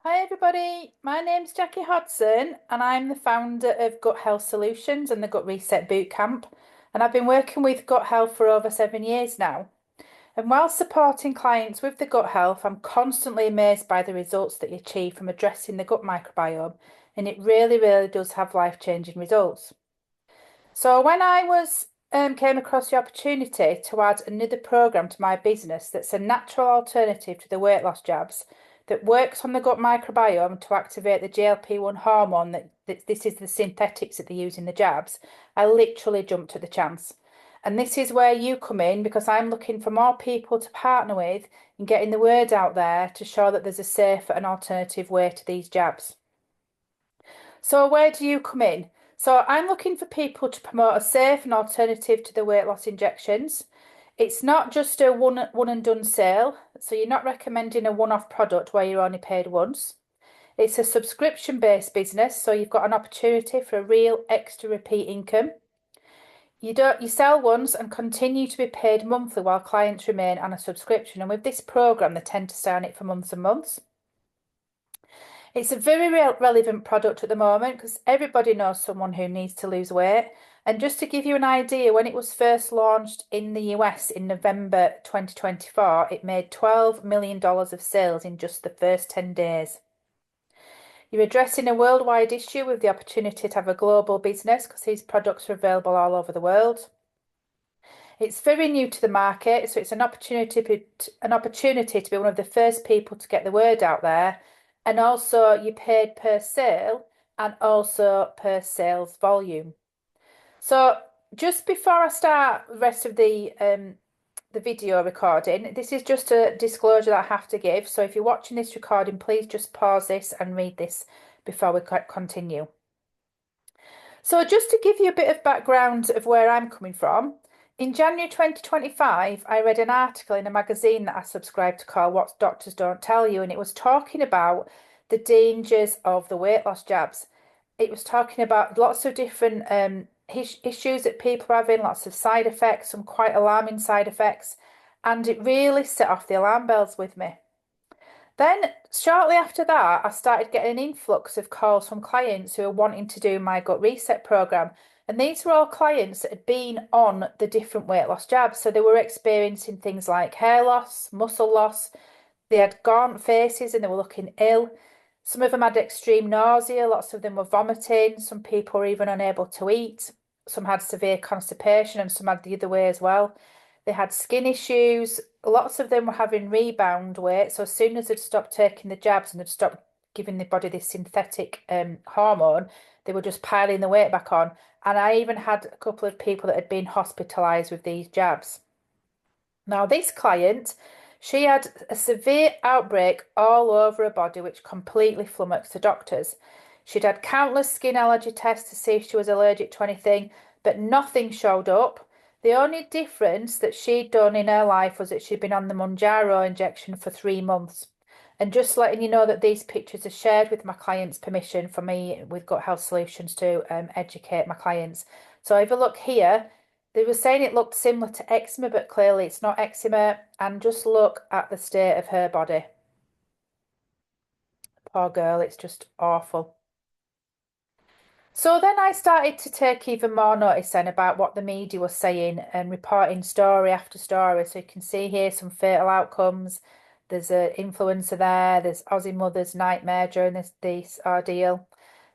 Hi everybody, my name's Jackie Hodson and I'm the founder of Gut Health Solutions and the Gut Reset Bootcamp, and I've been working with gut health for over 7 years now. And while supporting clients with the gut health, I'm constantly amazed by the results that you achieve from addressing the gut microbiome, and it really does have life-changing results. So when I came across the opportunity to add another program to my business that's a natural alternative to the weight loss jabs that works on the gut microbiome to activate the GLP-1 hormone that this is the synthetics that they use in the jabs, I literally jumped at the chance. And this is where you come in because I'm looking for more people to partner with in getting the word out there to show that there's a safer and alternative way to these jabs. So where do you come in? So I'm looking for people to promote a safe and alternative to the weight loss injections. It's not just a one and done sale, so you're not recommending a one-off product where you're only paid once. It's a subscription-based business, so you've got an opportunity for a real extra repeat income. You sell once and continue to be paid monthly while clients remain on a subscription. And with this program, they tend to stay on it for months and months. It's a very relevant product at the moment because everybody knows someone who needs to lose weight. And just to give you an idea, when it was first launched in the US in November 2024, it made $12 million of sales in just the first 10 days. You're addressing a worldwide issue with the opportunity to have a global business because these products are available all over the world. It's very new to the market, so it's an opportunity to be one of the first people to get the word out there. And also you paid per sale and also per sales volume. So just before I start the rest of the video recording, this is just a disclosure that I have to give. So if you're watching this recording, please just pause this and read this before we continue. So just to give you a bit of background of where I'm coming from, in January 2025, I read an article in a magazine that I subscribed to called What Doctors Don't Tell You, and it was talking about the dangers of the weight loss jabs. It was talking about lots of different issues that people are having, lots of side effects, some quite alarming side effects, and it really set off the alarm bells with me. Then, shortly after that, I started getting an influx of calls from clients who are wanting to do my gut reset program. And these were all clients that had been on the different weight loss jabs. So they were experiencing things like hair loss, muscle loss. They had gaunt faces and they were looking ill. Some of them had extreme nausea. Lots of them were vomiting. Some people were even unable to eat. Some had severe constipation and some had the other way as well. They had skin issues. Lots of them were having rebound weight. So as soon as they'd stopped taking the jabs and they'd stopped giving the body this synthetic hormone, they were just piling the weight back on. And I even had a couple of people that had been hospitalized with these jabs. Now, this client, she had a severe outbreak all over her body, which completely flummoxed the doctors. She'd had countless skin allergy tests to see if she was allergic to anything, but nothing showed up. The only difference that she'd done in her life was that she'd been on the Mounjaro injection for 3 months. And just letting you know that these pictures are shared with my clients' permission for me with Gut Health Solutions to educate my clients. So if you look here, they were saying it looked similar to eczema, but clearly it's not eczema. And just look at the state of her body. Poor girl, it's just awful. So then I started to take even more notice then about what the media was saying and reporting story after story. So you can see here some fatal outcomes. There's an influencer there. There's Aussie mother's nightmare during this ordeal.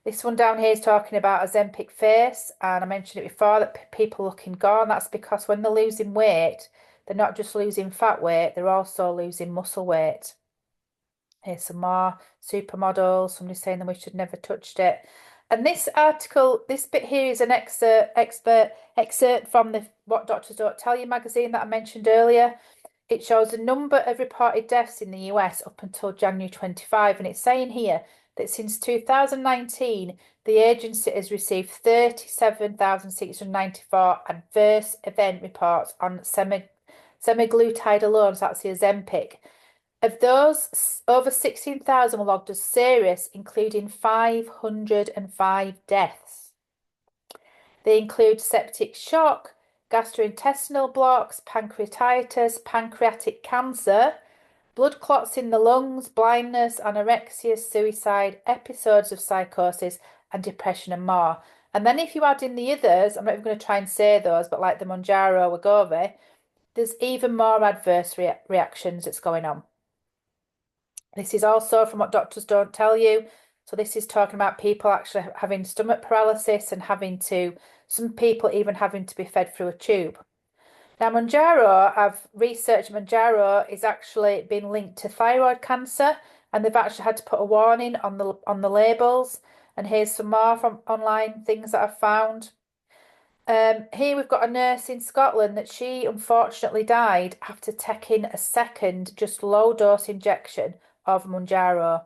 This one down here is talking about Ozempic face, and I mentioned it before that people looking gone. That's because when they're losing weight, they're not just losing fat weight, they're also losing muscle weight. Here's some more supermodels. Somebody saying that we should never touched it. And this article, this bit here is an excerpt from the What Doctors Don't Tell You magazine that I mentioned earlier. It shows the number of reported deaths in the US up until January 25, and it's saying here that since 2019, the agency has received 37,694 adverse event reports on semaglutide alone, so that's the Ozempic. Of those, over 16,000 were logged as serious, including 505 deaths. They include septic shock, gastrointestinal blocks, pancreatitis, pancreatic cancer, blood clots in the lungs, blindness, anorexia, suicide, episodes of psychosis, and depression and more. And then if you add in the others, I'm not even going to try and say those, but like the Mounjaro, Wegovy, there's even more adverse reactions that's going on. This is also from what doctors don't tell you. So this is talking about people actually having stomach paralysis and some people even having to be fed through a tube. Now, Mounjaro, I've researched Mounjaro is actually been linked to thyroid cancer, and they've actually had to put a warning on the labels. And here's some more from online things that I've found. Here we've got a nurse in Scotland that she unfortunately died after taking a second just low dose injection of Mounjaro.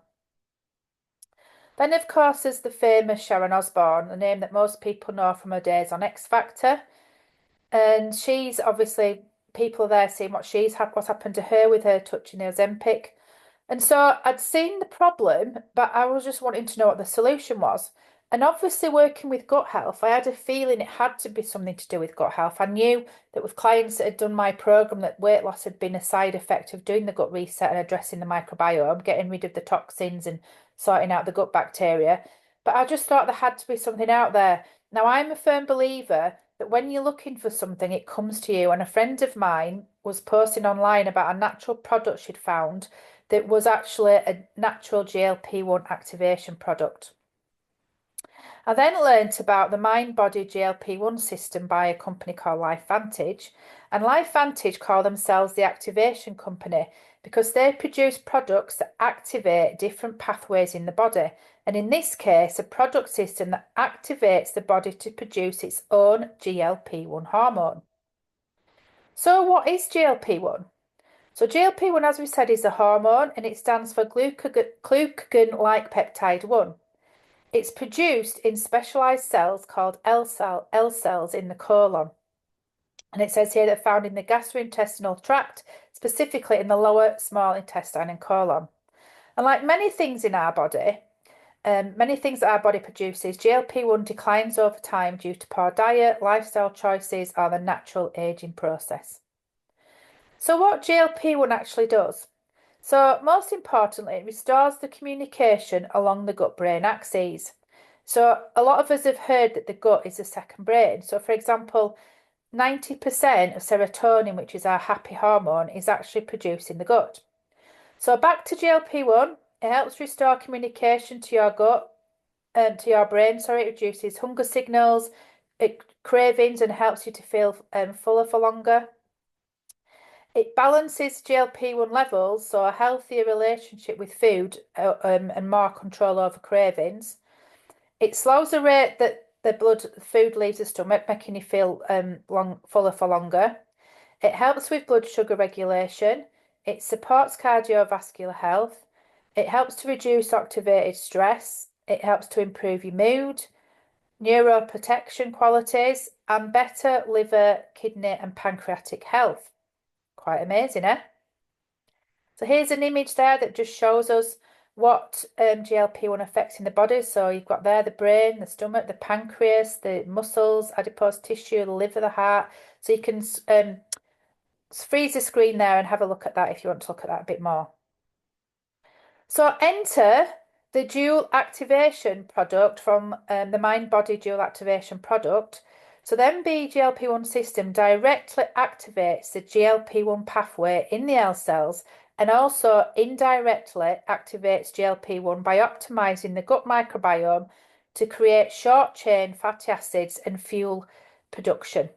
Then, of course, there's the famous Sharon Osbourne, a name that most people know from her days on X Factor. And she's obviously, people are there seeing what's happened to her with her touching the Ozempic. And so I'd seen the problem, but I was just wanting to know what the solution was. And obviously, working with gut health, I had a feeling it had to be something to do with gut health. I knew that with clients that had done my program, that weight loss had been a side effect of doing the gut reset and addressing the microbiome, getting rid of the toxins and sorting out the gut bacteria. But I just thought there had to be something out there. Now, I'm a firm believer that when you're looking for something, it comes to you. And a friend of mine was posting online about a natural product she'd found that was actually a natural GLP-1 activation product. I then learnt about the mind-body GLP-1 system by a company called LifeVantage, and LifeVantage call themselves the activation company because they produce products that activate different pathways in the body, and in this case, a product system that activates the body to produce its own GLP-1 hormone. So what is GLP-1? So GLP-1, as we said, is a hormone and it stands for glucagon-like peptide 1. It's produced in specialized cells called L cells in the colon. And it says here that found in the gastrointestinal tract, specifically in the lower small intestine and colon. And like many things in our body, many things that our body produces, GLP-1 declines over time due to poor diet, lifestyle choices, or the natural aging process. So what GLP-1 actually does? So most importantly, it restores the communication along the gut-brain axes. So a lot of us have heard that the gut is the second brain. So for example, 90% of serotonin, which is our happy hormone, is actually produced in the gut. So back to GLP-1, it helps restore communication to your gut, to your brain, sorry, it reduces hunger signals, cravings, and helps you to feel fuller for longer. It balances GLP-1 levels, so a healthier relationship with food and more control over cravings. It slows the rate that the food leaves the stomach, making you feel fuller for longer. It helps with blood sugar regulation. It supports cardiovascular health. It helps to reduce oxidative stress. It helps to improve your mood, neuroprotection qualities, and better liver, kidney, and pancreatic health. Quite amazing, eh? So here's an image there that just shows us what GLP-1 affects in the body. So you've got there the brain, the stomach, the pancreas, the muscles, adipose tissue, the liver, the heart. So you can freeze the screen there and have a look at that if you want to look at that a bit more. So enter the dual activation product from the mind-body dual activation product. So the GLP-1 system directly activates the GLP-1 pathway in the L cells and also indirectly activates GLP-1 by optimizing the gut microbiome to create short-chain fatty acids and fuel production.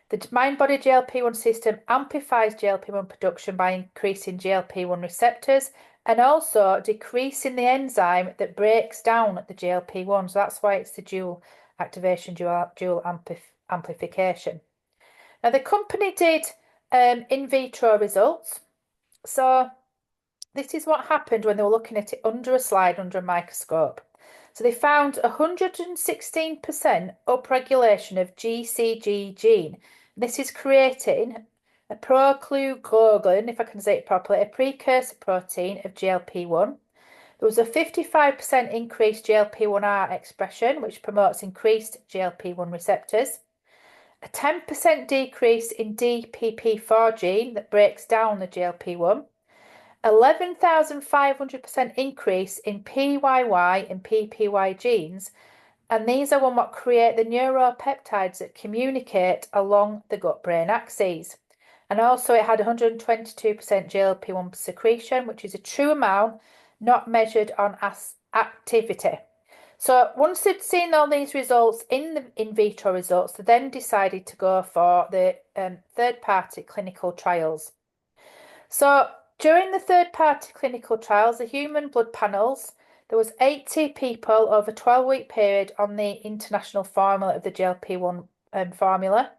The mind-body GLP-1 system amplifies GLP-1 production by increasing GLP-1 receptors and also decreasing the enzyme that breaks down the GLP-1. So that's why it's the dual activation, dual amplification. Now, the company did in vitro results. So this is what happened when they were looking at it under a slide, under a microscope. So they found 116% upregulation of GCG gene. This is creating a prochlorogen, if I can say it properly, a precursor protein of GLP-1. There was a 55% increased GLP-1R expression, which promotes increased GLP-1 receptors. A 10% decrease in DPP4 gene that breaks down the GLP-1. 11,500% increase in PYY and PPY genes, and these are what create the neuropeptides that communicate along the gut-brain axes. And also it had 122% GLP-1 secretion, which is a true amount, not measured on activity. So once they'd seen all these results in the in vitro results, they then decided to go for the third-party clinical trials. So during the third-party clinical trials, the human blood panels, there was 80 people over a 12-week period on the international formula of the GLP-1 formula.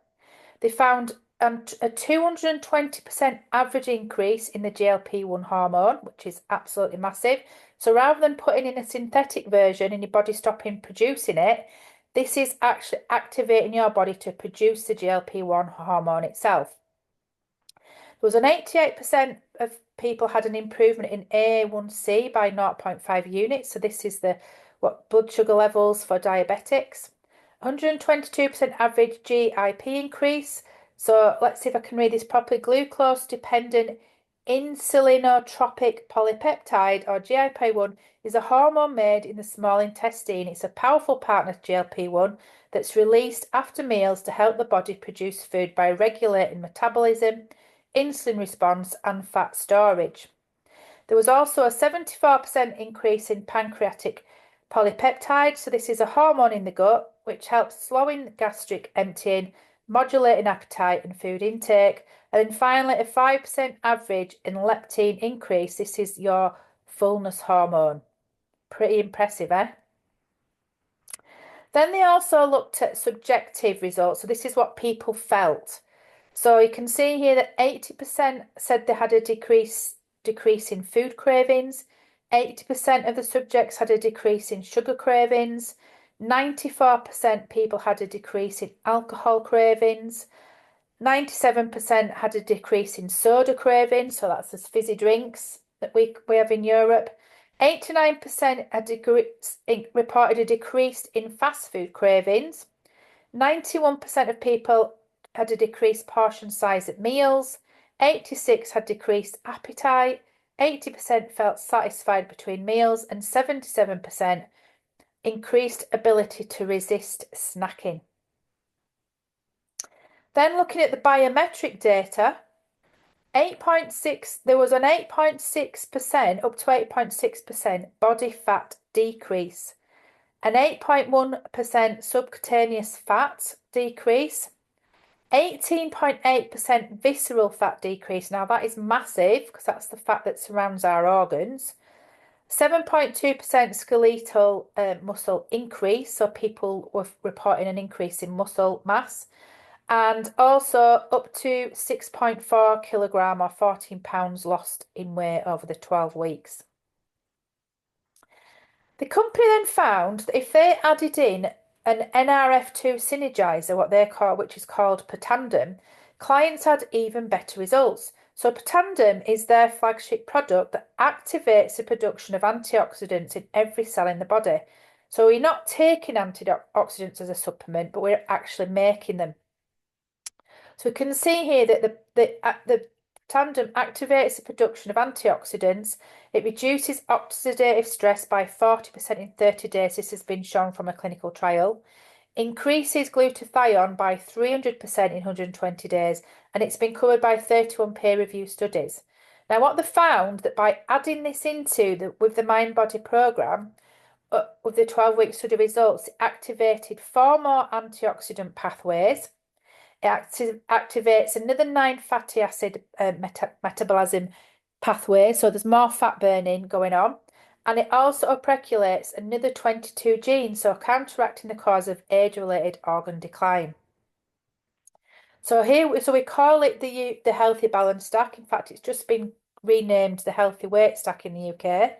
They found a 220% average increase in the GLP-1 hormone, which is absolutely massive. So rather than putting in a synthetic version and your body stopping producing it, this is actually activating your body to produce the GLP-1 hormone itself. There was an 88% of people had an improvement in A1C by 0.5 units. So this is the blood sugar levels for diabetics. 122% average GIP increase. So let's see if I can read this properly. Glucose-dependent insulinotropic polypeptide, or GLP-1, is a hormone made in the small intestine. It's a powerful partner to GLP-1 that's released after meals to help the body produce food by regulating metabolism, insulin response, and fat storage. There was also a 74% increase in pancreatic polypeptide. So this is a hormone in the gut which helps slowing gastric emptying, modulating appetite and food intake. And then finally, a 5% average in leptin increase. This is your fullness hormone. Pretty impressive, eh? Then they also looked at subjective results. So this is what people felt. So you can see here that 80% said they had a decrease in food cravings. 80% of the subjects had a decrease in sugar cravings. 94% people had a decrease in alcohol cravings. 97% had a decrease in soda cravings, so that's the fizzy drinks that we have in Europe. 89% had reported a decrease in fast food cravings. 91% of people had a decreased portion size at meals. 86% had decreased appetite. 80% felt satisfied between meals, and 77% increased ability to resist snacking. Then looking at the biometric data, 8.6, there was an 8.6% up to 8.6% body fat decrease, an 8.1% subcutaneous fat decrease, 18.8% visceral fat decrease. Now that is massive because that's the fat that surrounds our organs. 7.2% skeletal muscle increase, so people were reporting an increase in muscle mass, and also up to 6.4 kilogram or 14 pounds lost in weight over the 12 weeks. The company then found that if they added in an NRF2 synergizer, what they call, which is called Protandim, clients had even better results. So Protandim is their flagship product that activates the production of antioxidants in every cell in the body. So we're not taking antioxidants as a supplement, but we're actually making them. So we can see here that the Protandim activates the production of antioxidants. It reduces oxidative stress by 40% in 30 days. This has been shown from a clinical trial. Increases glutathione by 300% in 120 days, and it's been covered by 31 peer-reviewed studies. Now, what they found that by adding this into with the Mind Body program, with the 12-week study results, it activated 4 more antioxidant pathways. It activates another 9 fatty acid metabolism pathways, so there's more fat burning going on. And it also upregulates another 22 genes, so counteracting the cause of age-related organ decline. So we call it the Healthy Balance Stack. In fact, it's just been renamed the Healthy Weight Stack in the UK.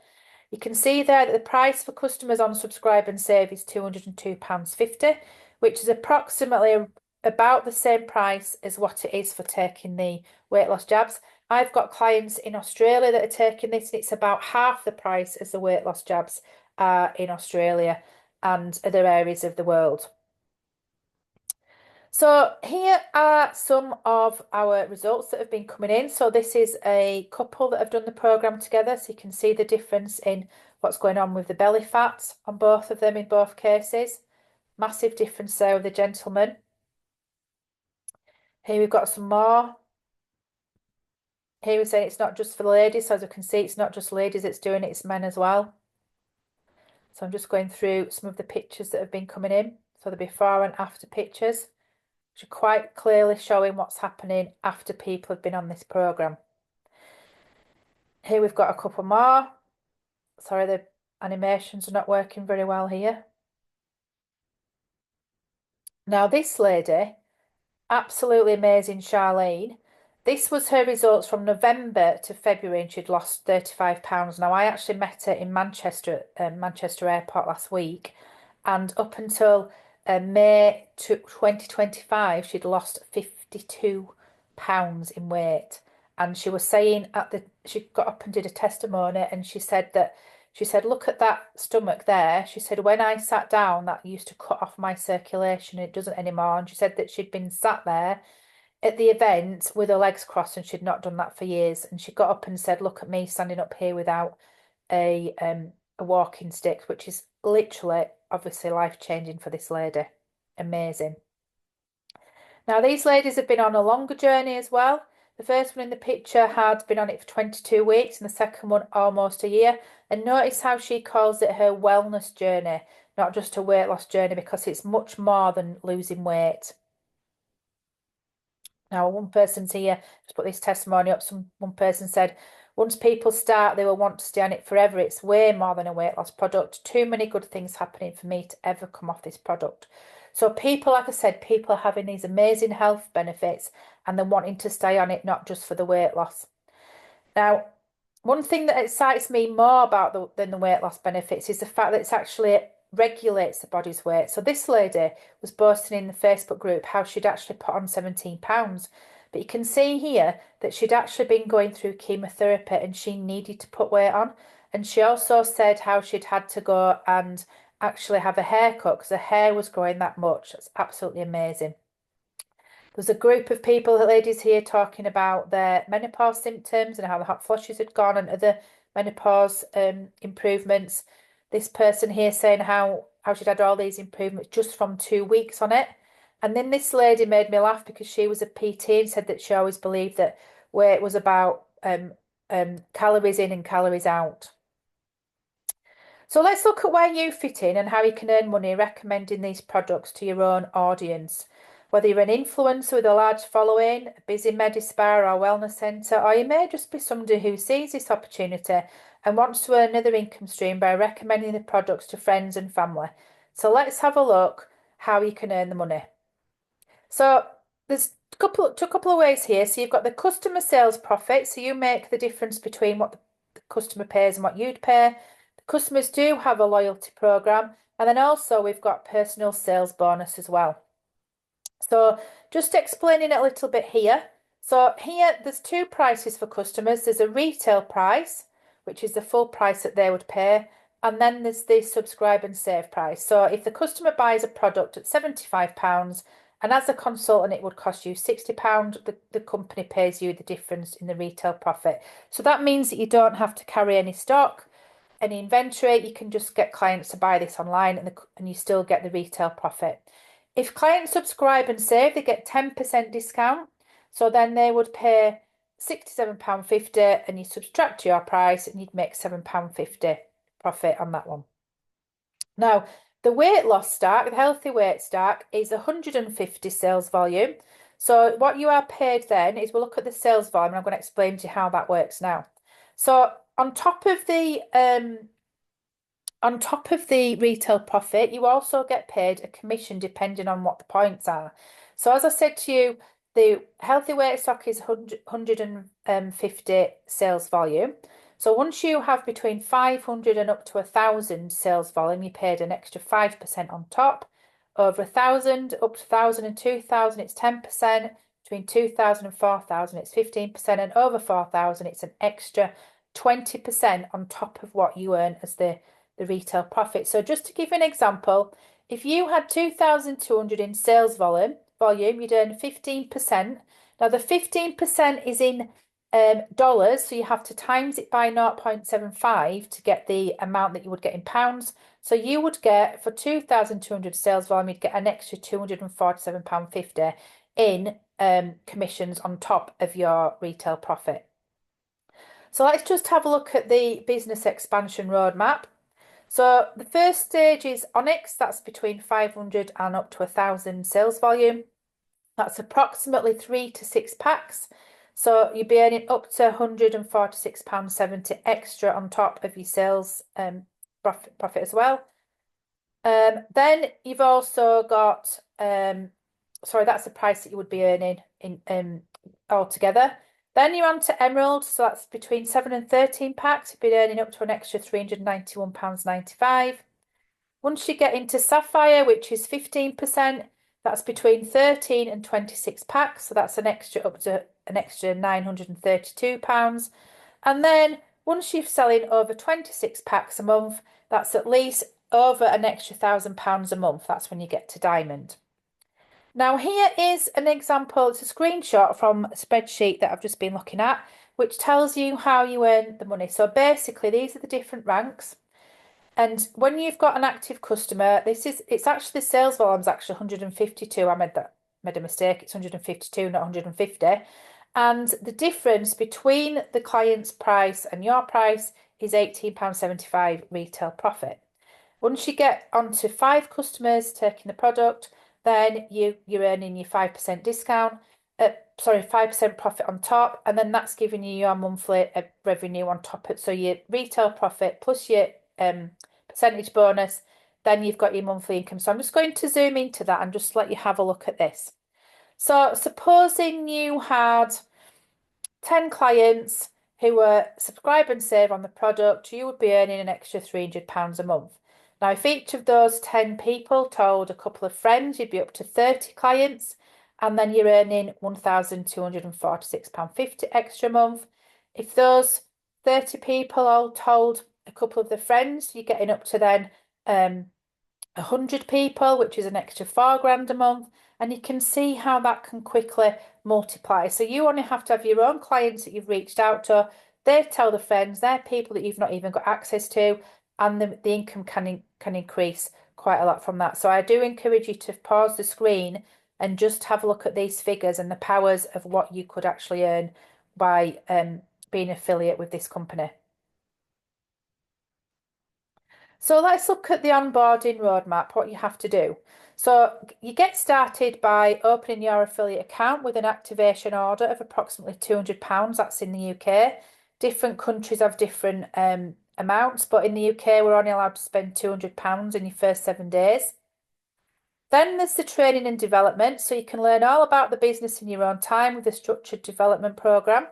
You can see there that the price for customers on Subscribe and Save is £202.50, which is approximately about the same price as what it is for taking the weight loss jabs. I've got clients in Australia that are taking this, and it's about half the price as the weight loss jabs are in Australia and other areas of the world. So here are some of our results that have been coming in. So this is a couple that have done the program together, so you can see the difference in what's going on with the belly fat on both of them in both cases. Massive difference there with the gentleman. Here we've got some more. Here we're saying it's not just for the ladies, so as you can see, it's not just ladies that's doing it, it's men as well. So I'm just going through some of the pictures that have been coming in. So the before and after pictures, which are quite clearly showing what's happening after people have been on this program. Here we've got a couple more. Sorry, the animations are not working very well here. Now this lady, absolutely amazing, Charlene. This was her results from November to February, and she'd lost 35 pounds. Now I actually met her in Manchester, Manchester Airport last week, and up until May 2025, she'd lost 52 pounds in weight. And she was saying she got up and did a testimony, and she said, look at that stomach there. She said, when I sat down, that used to cut off my circulation. It doesn't anymore. And she said that she'd been sat there at the event with her legs crossed and she'd not done that for years. And she got up and said, look at me standing up here without a walking stick, which is literally obviously life-changing for this lady. Amazing. Now these ladies have been on a longer journey as well. The first one in the picture had been on it for 22 weeks and the second one almost a year. And notice how she calls it her wellness journey, not just a weight loss journey, because it's much more than losing weight. Now, one person's here, just put this testimony up. One person said, once people start, they will want to stay on it forever. It's way more than a weight loss product. Too many good things happening for me to ever come off this product. So people, like I said, people are having these amazing health benefits and they're wanting to stay on it, not just for the weight loss. Now, one thing that excites me more about than the weight loss benefits is the fact that it's actually regulates the body's weight. So this lady was boasting in the Facebook group how she'd actually put on 17 pounds. But you can see here that she'd actually been going through chemotherapy and she needed to put weight on. And she also said how she'd had to go and actually have a haircut because her hair was growing that much. That's absolutely amazing. There's a group of people, ladies here, talking about their menopause symptoms and how the hot flushes had gone and other menopause improvements. This person here saying how she'd had all these improvements just from 2 weeks on it. And then this lady made me laugh because she was a PT and said that she always believed that weight was about calories in and calories out. So let's look at where you fit in and how you can earn money recommending these products to your own audience. Whether you're an influencer with a large following, a busy med spa or wellness centre, or you may just be somebody who sees this opportunity and wants to earn another income stream by recommending the products to friends and family. So let's have a look how you can earn the money. So there's a couple of ways here. So you've got the customer sales profit. So you make the difference between what the customer pays and what you'd pay. The customers do have a loyalty program. And then also we've got personal sales bonus as well. So just explaining it a little bit here. So here there's two prices for customers. There's a retail price, which is the full price that they would pay. And then there's the subscribe and save price. So if the customer buys a product at £75 and as a consultant it would cost you £60, the company pays you the difference in the retail profit. So that means that you don't have to carry any stock, any inventory. You can just get clients to buy this online and you still get the retail profit. If clients subscribe and save, they get 10% discount. So then they would pay £67.50 and you subtract your price and you'd make £7.50 profit on that one. Now, the weight loss stack, the healthy weight stack, is 150 sales volume. So what you are paid then is we'll look at the sales volume and I'm going to explain to you how that works now. So on top of the retail profit, you also get paid a commission depending on what the points are. So as I said to you, the healthy weight stock is 150 sales volume. So once you have between 500 and up to 1,000 sales volume, you paid an extra 5% on top. Over 1,000, up to 1,000 and 2,000, it's 10%. Between 2,000 and 4,000, it's 15%. And over 4,000, it's an extra 20% on top of what you earn as the retail profit. So just to give you an example, if you had 2,200 in sales volume volume, you'd earn 15%. Now, the 15% is in dollars, so you have to times it by 0.75 to get the amount that you would get in pounds. So you would get, for 2,200 sales volume, you'd get an extra £247.50 in commissions on top of your retail profit. So let's just have a look at the business expansion roadmap. So the first stage is Onyx, that's between 500 and up to 1,000 sales volume. That's approximately 3 to 6 packs. So you'll be earning up to £146.70 extra on top of your sales profit as well. Then you've also got, sorry, that's the price that you would be earning in altogether. Then you're on to Emerald, so that's between 7 and 13 packs. You'd be earning up to an extra £391.95. Once you get into Sapphire, which is 15%, that's between 13 and 26 packs, so that's an extra up to an extra £932. And then once you're selling over 26 packs a month, that's at least over an extra £1,000 a month. That's when you get to Diamond. Now, here is an example. It's a screenshot from a spreadsheet that I've just been looking at, which tells you how you earn the money. So basically, these are the different ranks. And when you've got an active customer, it's actually the sales volume's actually 152. I made a mistake. It's 152, not 150. And the difference between the client's price and your price is £18.75 retail profit. Once you get onto 5 customers taking the product, then you're earning your 5% discount, 5% profit on top, and then that's giving you your monthly revenue on top of it. So your retail profit plus your percentage bonus, then you've got your monthly income. So I'm just going to zoom into that and just let you have a look at this. So supposing you had 10 clients who were subscribe and save on the product, you would be earning an extra £300 a month. Now, if each of those 10 people told a couple of friends, you'd be up to 30 clients, and then you're earning £1,246.50 extra a month. If those 30 people all told a couple of their friends, you're getting up to then 100 people, which is an extra £4,000 a month, and you can see how that can quickly multiply. So you only have to have your own clients that you've reached out to. They tell the friends, they're people that you've not even got access to, and the income can increase quite a lot from that. So I do encourage you to pause the screen and just have a look at these figures and the powers of what you could actually earn by being an affiliate with this company. So let's look at the onboarding roadmap, what you have to do. So you get started by opening your affiliate account with an activation order of approximately £200. That's in the UK. Different countries have different amounts, but in the UK, we're only allowed to spend £200 in your first 7 days. Then there's the training and development, so you can learn all about the business in your own time with a structured development program,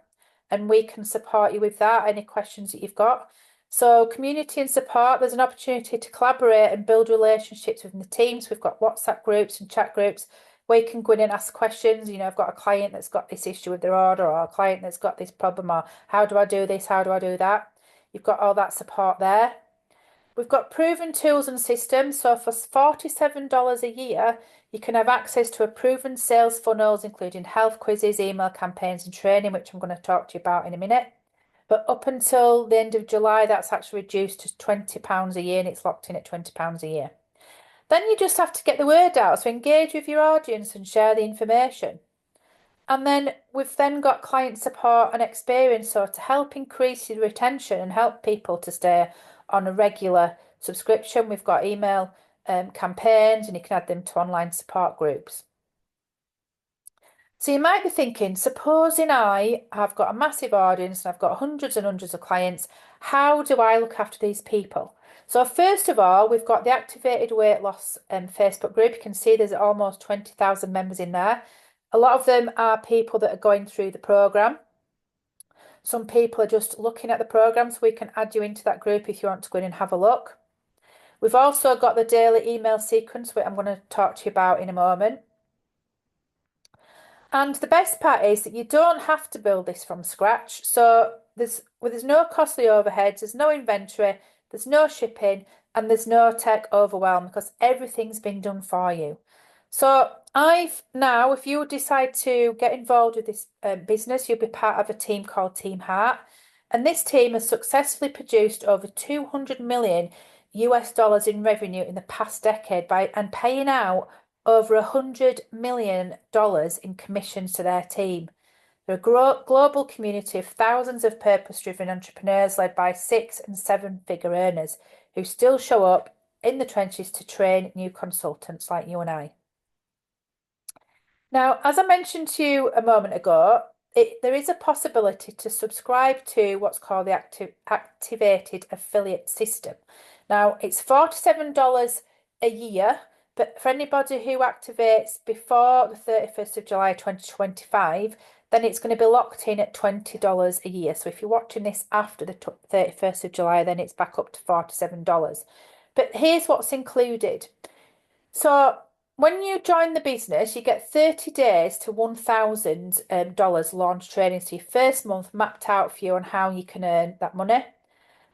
and we can support you with that, any questions that you've got. So community and support, there's an opportunity to collaborate and build relationships within the teams. We've got WhatsApp groups and chat groups where you can go in and ask questions. You know, I've got a client that's got this issue with their order, or a client that's got this problem, or how do I do this? How do I do that? You've got all that support there. We've got proven tools and systems. So for $47 a year, you can have access to a proven sales funnels, including health quizzes, email campaigns, and training, which I'm going to talk to you about in a minute. But up until the end of July, that's actually reduced to £20 a year, and it's locked in at £20 a year. Then you just have to get the word out. So engage with your audience and share the information. And then we've then got client support and experience, so to help increase your retention and help people to stay on a regular subscription, we've got email campaigns, and you can add them to online support groups. So you might be thinking, supposing I have got a massive audience and I've got hundreds and hundreds of clients, how do I look after these people? So first of all, we've got the Activated Weight Loss Facebook group. You can see there's almost 20,000 members in there. A lot of them are people that are going through the programme. Some people are just looking at the programme, so we can add you into that group if you want to go in and have a look. We've also got the daily email sequence, which I'm going to talk to you about in a moment. And the best part is that you don't have to build this from scratch. So there's no costly overheads, there's no inventory, there's no shipping, and there's no tech overwhelm because everything's been done for you. So I've now, if you decide to get involved with this business, you'll be part of a team called Team Heart. And this team has successfully produced over 200 million US dollars in revenue in the past decade by and paying out over $100 million in commissions to their team. They're a global community of thousands of purpose-driven entrepreneurs led by six and seven-figure earners who still show up in the trenches to train new consultants like you and I. Now, as I mentioned to you a moment ago, there is a possibility to subscribe to what's called the activated affiliate system. Now, it's $47 a year, but for anybody who activates before the 31st of July 2025, then it's going to be locked in at $20 a year. So if you're watching this after the 31st of July, then it's back up to $47. But here's what's included. So when you join the business, you get 30 days to $1,000 launch training. So your first month mapped out for you on how you can earn that money.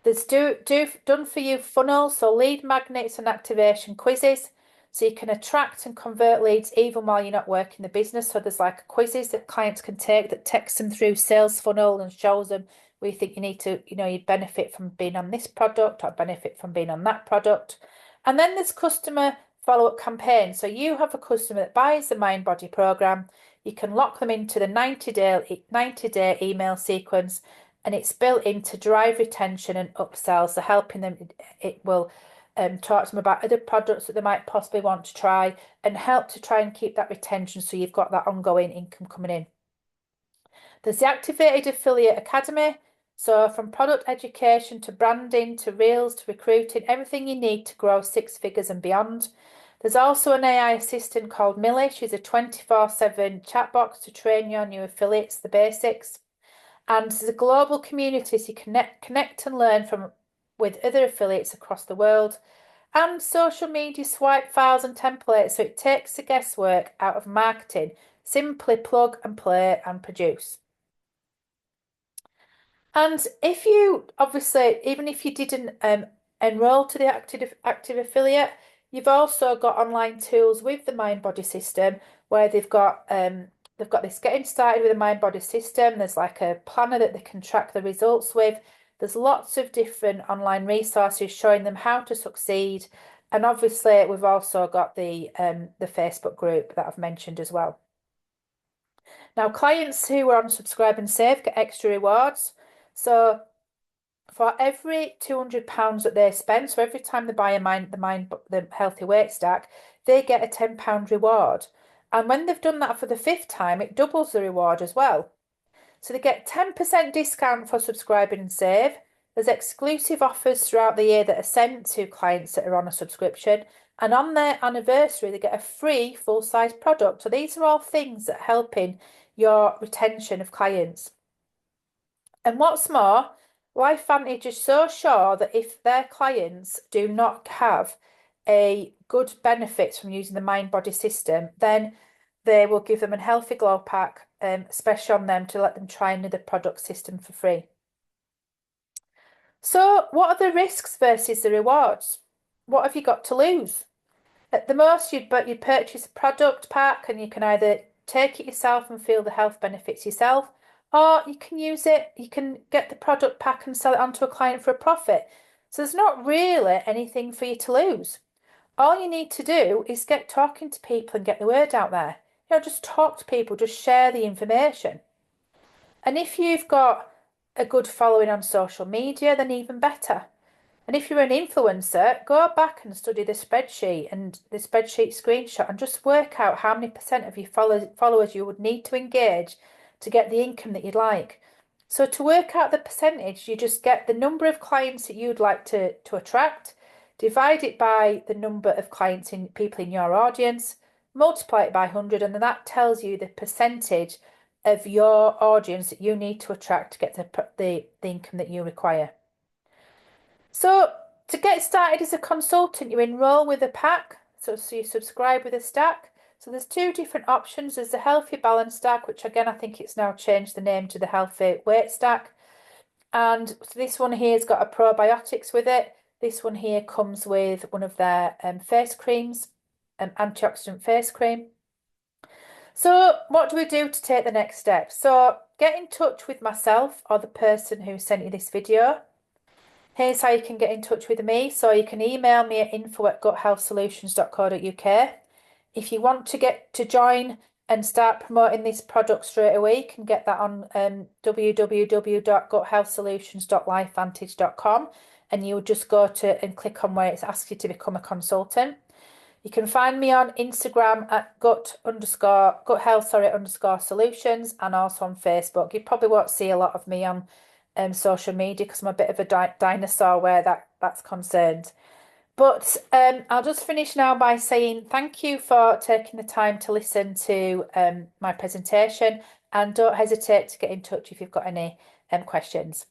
There's done for you funnels, so lead magnets and activation quizzes. So you can attract and convert leads even while you're not working the business. So there's like quizzes that clients can take that takes them through sales funnel and shows them where you think you need to, you'd benefit from being on this product or benefit from being on that product. And then there's customer follow-up campaigns. So you have a customer that buys the Mind Body program, you can lock them into the 90-day email sequence, and it's built in to drive retention and upsells. So helping them, it will talk to them about other products that they might possibly want to try and help to try and keep that retention so you've got that ongoing income coming in. There's the Activated Affiliate Academy. So from product education to branding to reels to recruiting, everything you need to grow six figures and beyond. There's also an AI assistant called Millie. She's a 24/7 chat box to train your new affiliates, the basics. And there's a global community so you connect and learn with other affiliates across the world. And social media swipe files and templates so it takes the guesswork out of marketing. Simply plug and play and produce. And if you obviously, even if you didn't enroll to the active affiliate, you've also got online tools with the Mind Body system where they've got this getting started with the Mind Body system. There's like a planner that they can track the results with. There's lots of different online resources showing them how to succeed. And obviously, we've also got the Facebook group that I've mentioned as well. Now, clients who are on Subscribe and Save get extra rewards. So for every £200 that they spend, so every time they buy the healthy weight stack, they get a £10 reward. And when they've done that for the fifth time, it doubles the reward as well. So they get 10% discount for subscribing and save. There's exclusive offers throughout the year that are sent to clients that are on a subscription. And on their anniversary, they get a free full-size product. So these are all things that are helping your retention of clients. And what's more, LifeVantage is so sure that if their clients do not have a good benefits from using the Mind Body system, then they will give them a healthy glow pack special on them to let them try another product system for free. So what are the risks versus the rewards? What have you got to lose? At the most, you'd purchase a product pack and you can either take it yourself and feel the health benefits yourself, or you can use it, you can get the product pack and sell it onto a client for a profit. So there's not really anything for you to lose. All you need to do is get talking to people and get the word out there. Just talk to people, just share the information. And if you've got a good following on social media, then even better. And if you're an influencer, go back and study the spreadsheet and the spreadsheet screenshot and just work out how many percent of your followers you would need to engage to get the income that you'd like. So to work out the percentage, you just get the number of clients that you'd like to attract, divide it by the number of clients in people in your audience, multiply it by 100, and then that tells you the percentage of your audience that you need to attract to get the income that you require. So to get started as a consultant, you enroll with a pack. So you subscribe with a stack. So there's two different options. There's the Healthy Balance Stack, which again, I think it's now changed the name to the Healthy Weight Stack. And so this one here has got a probiotics with it. This one here comes with one of their face creams, antioxidant face cream. So, what do we do to take the next step? So, get in touch with myself or the person who sent you this video. Here's how you can get in touch with me. So, you can email me at info@guthealthsolutions.co.uk. If you want to get to join and start promoting this product straight away, you can get that on www.guthealthsolutions.lifevantage.com, and you'll just go to and click on where it's asked you to become a consultant. You can find me on Instagram at gut health, sorry, underscore solutions, and also on Facebook. You probably won't see a lot of me on social media because I'm a bit of a dinosaur where that's concerned. But I'll just finish now by saying thank you for taking the time to listen to my presentation, and don't hesitate to get in touch if you've got any questions.